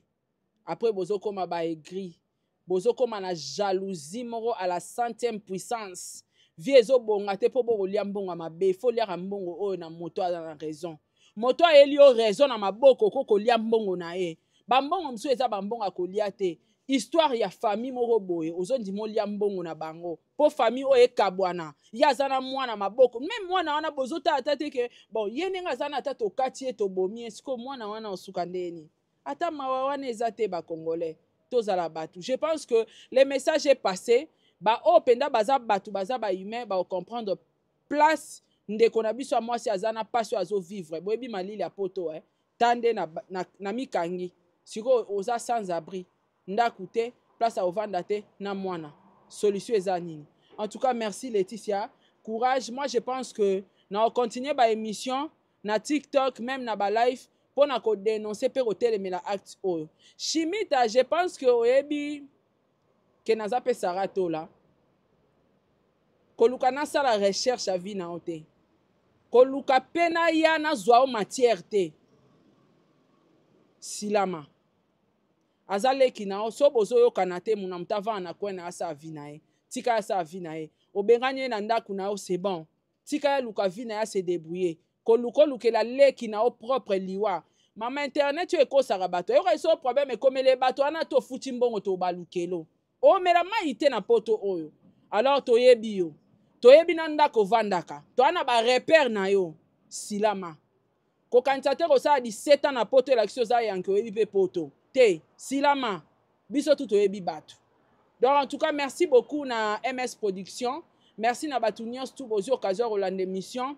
Après bozo koma ba aigri. Bozo koma na jalousie moko à la 100e puissance. Vie zo bonga te po bo rolia mbongo mabe fo lia mbongo oyo na moto a na raison. Moto a elio raison na maboko koko lia mbongo na ye. Bambongo msu eza bambongo akolia te. Histoire ya famille moko boye ozondi molia mbongo na bango po famille oyo ekabwana ya zana mwana maboko même mwana wana bozota atate ke bon ye nenga zana tata okati ye tobomi esiko mwana wana osuka ndeni ata mawa wana eza te ba congolais tozala batu. Je pense que le message est passé ba o penda baza batu baza ba humain ba comprendre place ndeko na biso mwasi azana paso azo vivre boyebi malili ya poto tande na mikangi siko oza sans abri ndaku te place à ovanda te na mwana solution eza nini. En tout cas merci Laetitia, courage. Moi je pense que na continuer ba émission na TikTok même na ba live pour na ko dénoncer pe ko telemela acte oyo Chimita. Je pense que oyebi ke naza pe sarato la koluka na sala recherche à vie na ote koluka pena ya na zwa o matière te silama azaleki na so bozo yokana te muna mutava na kwena asa avina e tika asa avina e obenganye na ndaku na o c'est bon tika ya luka vina ya se débrouiller koluka la leki na o propre liwa mama internet yo ekosaka bato yo so problème ekomele bato ana to futi mbongo to balukelo o mera maite na poto oyo alors toyebi yo toyebi na ndako vandaka to ana ba repère na yo silama kokanisa te kosala 17 ans na poto election za yanke oyebi pe poto te silama biso tout oyebi batu. Donc en tout cas merci beaucoup na MS Production, merci na batu nyonso tout bozi occasion rolande émission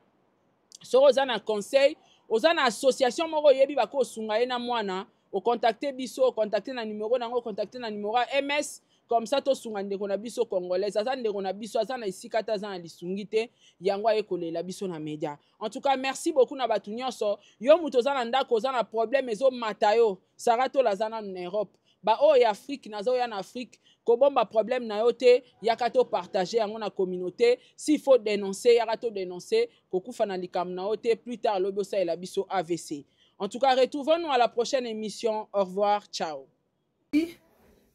soko oza na conseil oza na association moko oyebi bako osunga ye na mwana ocontacte biso ocontacte na numéro nango ocontacte na numéro MS comme ça tosunga ndeko na biso congolaise aza ndeko na biso aza na esika te aza na lisungi te yango ayekolela biso na média. En tout cas merci beaucoup na batu nyonso yo mutu oza na ndako oza na problème ezomata yo sarato laza na Europe ba oyo ya Afrique nazo ya na Afrique kobomba problème na yo te yaka to partager yango na communauté s'il faut dénoncer yaka to dénoncer kokufa na likam na yo te plus tard lobi osalela biso AVC. En tout cas retrouvons-nous à la prochaine émission. Au revoir, ciao.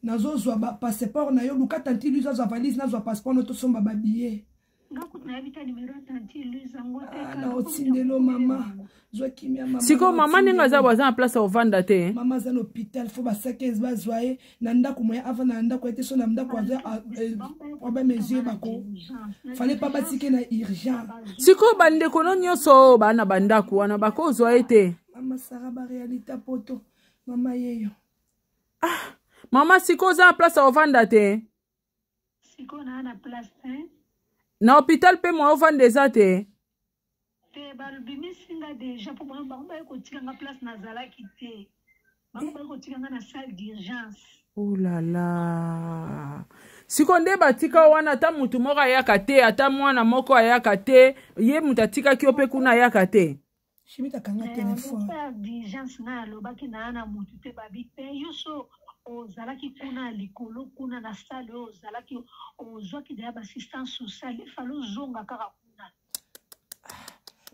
Nazo zwa ba passeport na yo luka tanti luza zwa valise na zwa passeport no to somba ba billet na otindelo mama zwa kimia mama siko mama ninga za baza en place ovanda te mama za l'hôpital faut ba 15 ba zwa ye na ndako moya avant na ndako ete so na ndako aza oba mesure bako fallait pas batike na urgent siko bande kono nyonso bana bandako wana bako zwa ete mama Sarah ba réalité poto mama yeyo mama siko za place ovanda te siko na place na hôpital pe mo ovanda eza te te balbimi singa déjà pour moi ba ko tikanga place na zalaki te ba ko tikanga na salle d'urgence. Oh là là siko nde batika wana ata mutu moko ayaka te ata mwana moko ayaka te ye mutu atikaki yo pe kuna ayaka te Chimita kanga telefone salle d'urgence na lobaki na na mutu te babi te yo so ozalaki kuna likolo kuna na salle ozalaki ozwaki deya bassistance sociale efalo zonga kaka kuna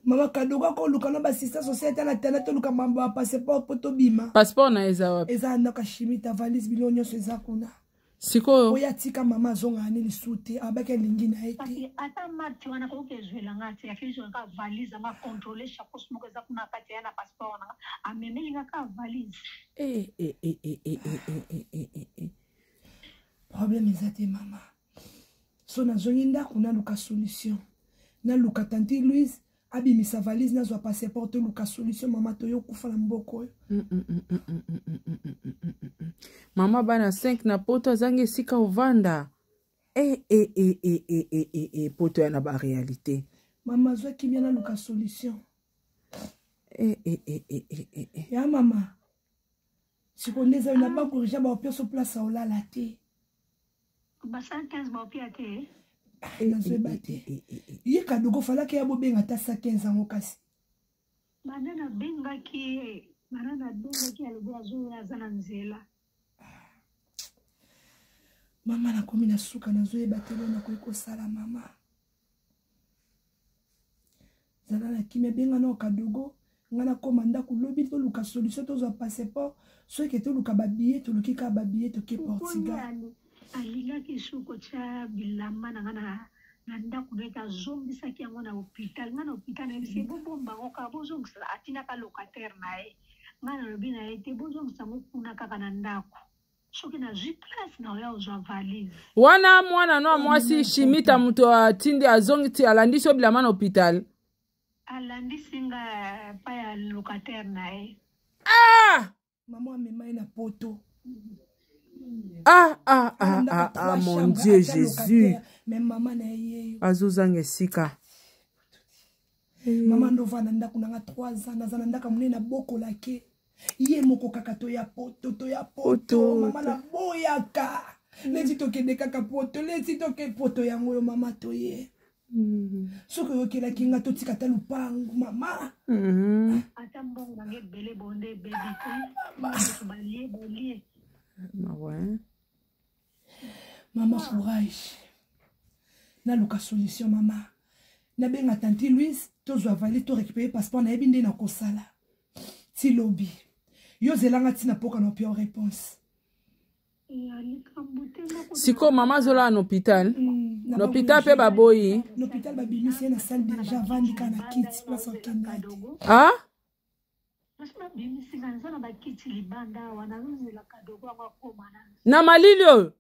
mama kadoka ko luka na bassistance sociale na tena to luka mambo ya passeport poto bima passeport na eza wapi eza ndaka Chimita valise bilio nyonso eza kuna siko oya tika mama zonga ani lisuti abaka lingi na ete parce ata marti wana ko kezwela ngati yakizo ka valise ma contrôler chaque chose moko eza kuna kati ya na passeport na amemeli ka valise problème eza te mama so na zongi ndako na luka solution na luka tanti Louise abimisa valise nazwa passeport luka solution mama toyo kufa na mboko. Mama bana 5 na poto azangi esika ovanda. Poto ya na ba réalité. Mama zwa kimia na luka solution. Ya mama. Sikondeza na ba corriger ba opio so place olala te. Ba 115 ba opio te. Nazwe bate. Ye kadogo fala ke ya bobenga ta 115 ans kasi. Banana bengaki alobo azo azana nzela. Mama na komi na suka nazo yeba telo na koiko sala mama. Zala na kimia benga na kadogo ngana komanda ku lobi to luka solution to zo passeport so ke to luka ba billet to lukika ba billet to ke Portugal. Alinga kisuko cha bilamba na ngana nanda kuleta zombisa ki yango na hôpital ngana hôpital na bise bomba ngoka bozongisa atina ka locataire nae ngana lobi na ete bozongisa mukuna kaka na ndako soki na jus place na oya ozwa valise Wana mwana no mwasi shimita muto atindi azongiti alandiso bilamba na hôpital alandi singa pa ya locataire nae. Maman amema na poto. Mon Dieu Jésus. Même maman na ye. Azuzange sika. Maman ndova na ndako na 3 ans na ndaka munena boko lake. Ye moko kaka to ya poto. Mama na boyaka. Lezi toke de kaka poto, lezi toke poto yango yo mama to ye. Soko yokela kinga to tikata lupangu mama. Ata mbongo nge bele bonde baby ko. Balie. Maman courage. Na luka solution mama. Na benga tante Louise to zo avali to récupérer passeport na ebinde na kosala. Ti lobby. Yo zelanga tina poka no pio réponse. Siko mama zola en hôpital. L'hôpital pe baboyi. L'hôpital babimisi na salle déjà vandika na kits place au Kenya. Na malilio.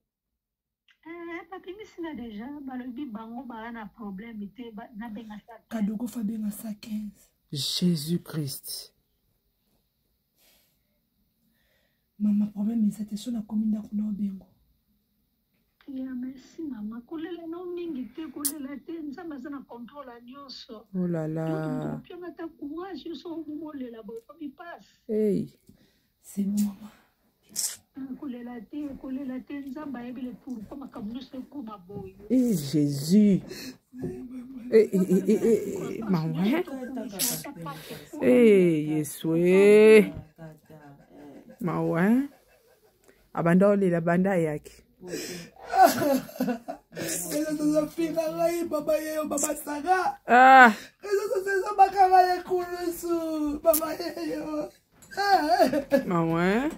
Kadogo fa benga 115. Jésus-Christ. Mama problème c'était sur la commune kuna obengo. Ya merci mama kolela no mingi te kolela te nzamba sana contrôle nyonso. Oh là là. Tu as ta courage so molela bo mi passe. Hey. C'est bon maman. Kolela te nzamba yebile pour comme kamuso ko maboyo. Eh Jésus. Maman. Yeswe. Maman. Abanda olela banda yake. Eso finga ngai baba yeyo baba saga. Eso bakanga ye kulusu baba yeyo. Maman.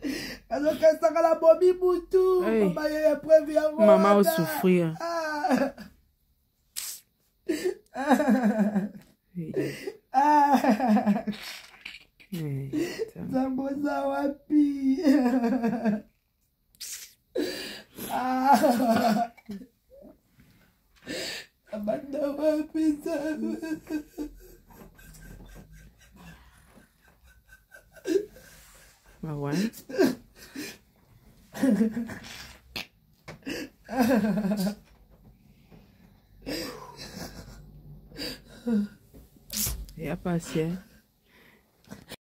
Eso kesa la bobi butu baba yeyo prévu avant. Maman va souffrir. Zamboza wapi? Abanda wapi zamu? Ouais. Il y a pas assez.